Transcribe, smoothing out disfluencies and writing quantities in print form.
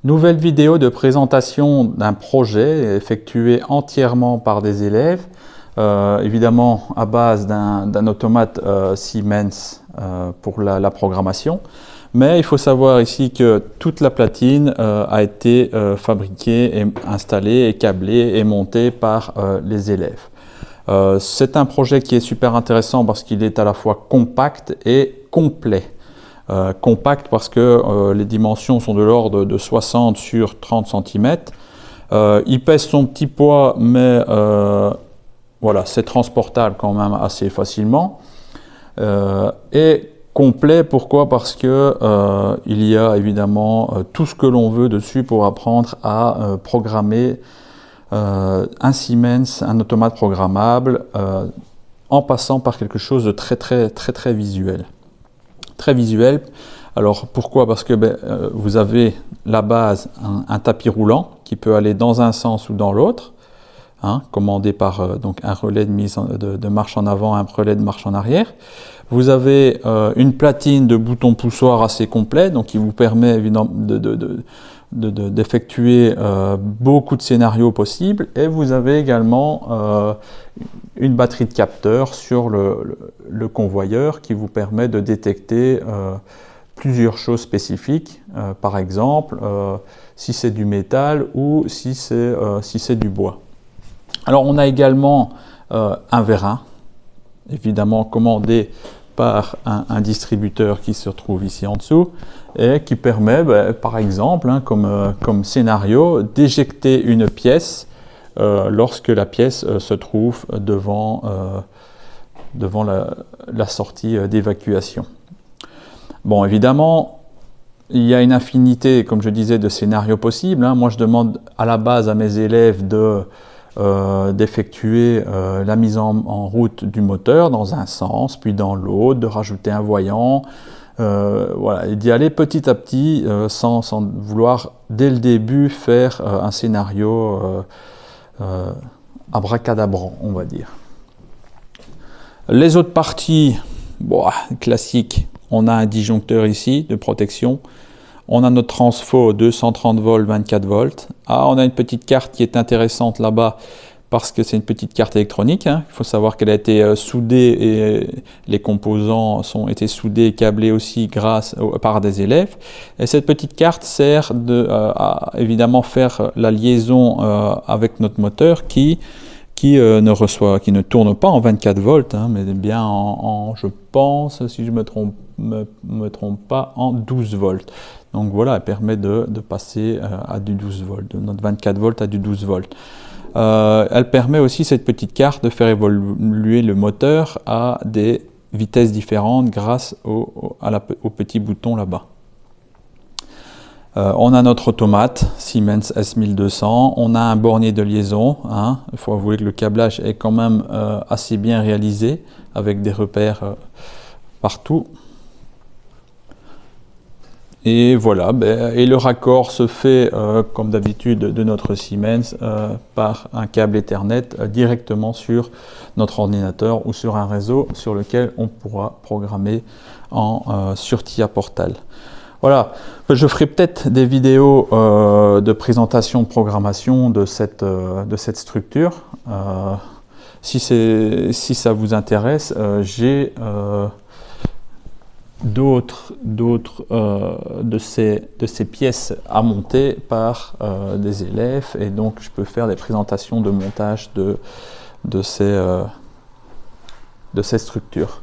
Nouvelle vidéo de présentation d'un projet effectué entièrement par des élèves, évidemment à base d'un automate Siemens pour la programmation. Mais il faut savoir ici que toute la platine a été fabriquée, et installée, et câblée et montée par les élèves. C'est un projet qui est super intéressant parce qu'il est à la fois compact et complet. Compact parce que les dimensions sont de l'ordre de 60 sur 30 cm. Il pèse son petit poids, mais voilà, c'est transportable quand même assez facilement. Et complet, pourquoi? Parce que il y a évidemment tout ce que l'on veut dessus pour apprendre à programmer un Siemens, un automate programmable, en passant par quelque chose de très visuel. Très visuel. Alors pourquoi? Parce que vous avez la base, un tapis roulant qui peut aller dans un sens ou dans l'autre, commandé par donc un relais de marche en avant, un relais de marche en arrière. Vous avez une platine de boutons poussoirs assez complet, donc qui vous permet évidemment d'effectuer beaucoup de scénarios possibles, et vous avez également une batterie de capteurs sur le convoyeur qui vous permet de détecter plusieurs choses spécifiques, par exemple si c'est du métal ou si c'est du bois. Alors on a également un vérin, évidemment commandé par un distributeur qui se trouve ici en dessous et qui permet, par exemple, comme scénario, d'éjecter une pièce lorsque la pièce se trouve devant la sortie d'évacuation. Bon, évidemment, il y a une infinité, comme je disais, de scénarios possibles. Moi, je demande à la base à mes élèves d'effectuer la mise en route du moteur dans un sens, puis dans l'autre, de rajouter un voyant, voilà, et d'y aller petit à petit sans vouloir dès le début faire un scénario abracadabrant, on va dire. Les autres parties, classiques, on a un disjoncteur ici de protection. On a notre transfo 230 volts, 24 volts. On a une petite carte qui est intéressante là-bas parce que c'est une petite carte électronique. Il faut savoir qu'elle a été soudée et les composants ont été soudés et câblés aussi par des élèves. Et cette petite carte sert à évidemment faire la liaison avec notre moteur qui ne tourne pas en 24 volts, mais bien je pense, si je me trompe pas, en 12 volts. Donc voilà, elle permet de passer à du 12 volts, de notre 24 volts à du 12 volts. Elle permet aussi, cette petite carte, de faire évoluer le moteur à des vitesses différentes grâce au petit bouton là-bas. On a notre automate Siemens S1200, on a un bornier de liaison. Il faut avouer que le câblage est quand même assez bien réalisé avec des repères partout. Et voilà, et le raccord se fait comme d'habitude de notre Siemens par un câble Ethernet directement sur notre ordinateur ou sur un réseau sur lequel on pourra programmer sur TIA Portal. Voilà, je ferai peut-être des vidéos de présentation de programmation de cette structure. Si ça vous intéresse, j'ai d'autres de ces pièces à monter par des élèves, et donc je peux faire des présentations de montage de ces structures.